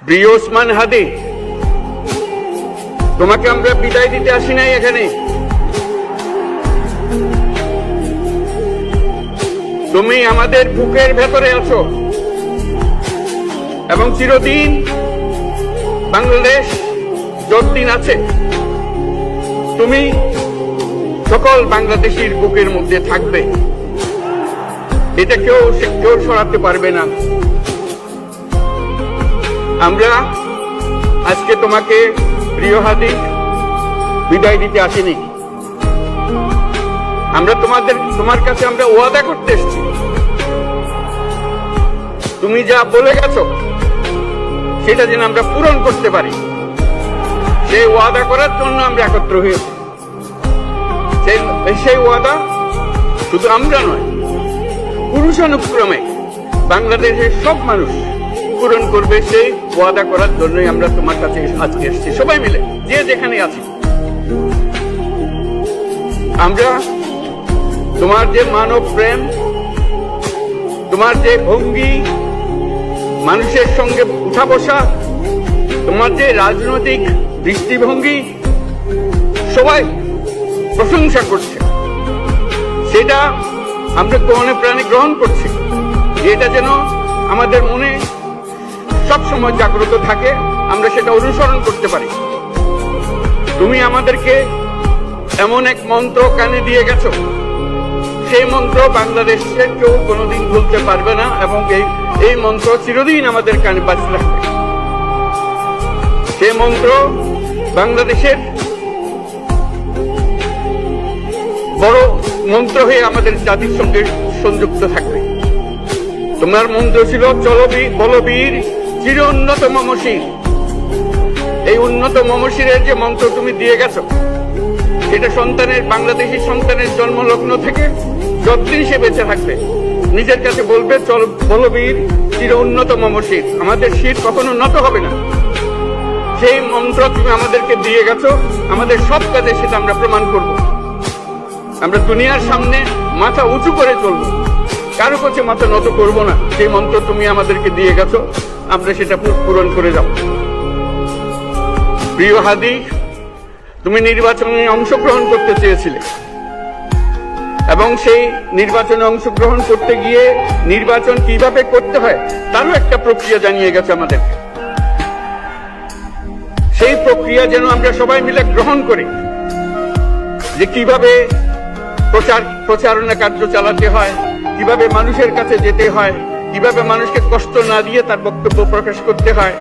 প্রিয় ওসমান হাদি, তোমাকে আমরা বিদায় দিতে আসি নাই এখানে। তুমি আমাদের বুকের ভেতরে আছো এবং চিরদিন বাংলাদেশ যতদিন আছে তুমি সকল বাংলাদেশির বুকের মধ্যে থাকবে। এটা কেউ সরাতে পারবে না। আমরা আজকে তোমাকে প্রিয় হাদি বিদায় দিতে আসিনি। আমরা তোমার কাছে আমরা ওয়াদা করতে এসেছি। তুমি যা বলে গেছো সেটা যেন আমরা পূরণ করতে পারি, সেই ওয়াদা করার জন্য আমরা একত্র হয়েছি। সেই ওয়াদা শুধু আমরা নয়, পুরুষানুক্রমে বাংলাদেশের সব মানুষ পূরণ করবে। সেই ওয়াদা করার জন্যই আমরা তোমার কাছে আজকে এসেছি, সবাই মিলে যে যেখানে আছি। আমরা তোমার যে মানব প্রেম, তোমার যে ভঙ্গি, মানুষের সঙ্গে উঠা বসা, তোমার যে রাজনৈতিক দৃষ্টিভঙ্গি, সবাই প্রশংসা করছে। সেটা আমরা মনে প্রাণে গ্রহণ করছি, এটা যেন আমাদের মনে সব সময় জাগ্রত থাকে, আমরা সেটা অনুসরণ করতে পারি। তুমি আমাদেরকে এমন এক মন্ত্র কানে দিয়ে গেছো, সেই মন্ত্র বাংলাদেশের কেউ কোনোদিন ভুলতে পারবে না এবং এই মন্ত্র চিরদিন আমাদের কানে বাজতে থাকবে। সেই মন্ত্র বাংলাদেশের বড় মন্ত্র হয়ে আমাদের জাতির সঙ্গে সংযুক্ত থাকবে। তোমার মন্ত্র ছিল বলবীর চির উন্নত মমশির। এই উন্নত মমশিরের যে মন্ত্র তুমি দিয়ে গেছো, সেটা বাংলাদেশি সন্তানের জন্মলগ্ন থেকে যতদিন সে বেঁচে থাকবে নিজের কাছে বলবে, চল বলবীর চির উন্নত মমশির, আমাদের শির কখনো নত হবে না। সেই মন্ত্র তুমি আমাদেরকে দিয়ে গেছো, আমাদের সব কাজে সেটা আমরা প্রমাণ করব। আমরা দুনিয়ার সামনে মাথা উঁচু করে চলবো, কারো কাছে মাথা নত করব না। সেই মন্ত্র তুমি আমাদেরকে দিয়ে গেছো, আমরা সেটা পূরণ করে যাব। প্রিয় হাদি, তুমি নির্বাচনে অংশগ্রহণ করতে চেয়েছিলে এবং সেই নির্বাচনে অংশগ্রহণ করতে গিয়ে নির্বাচন কিভাবে করতে হয় তারও একটা প্রক্রিয়া জানিয়ে গেছে আমাদেরকে। সেই প্রক্রিয়া যেন আমরা সবাই মিলে গ্রহণ করি, যে কিভাবে প্রচারণা কার্য চালাতে হয়, কিভাবে মানুষের কাছে যেতে হয়, কিভাবে মানুষকে কষ্ট না দিয়ে তার বক্তব্য প্রকাশ করতে হয়।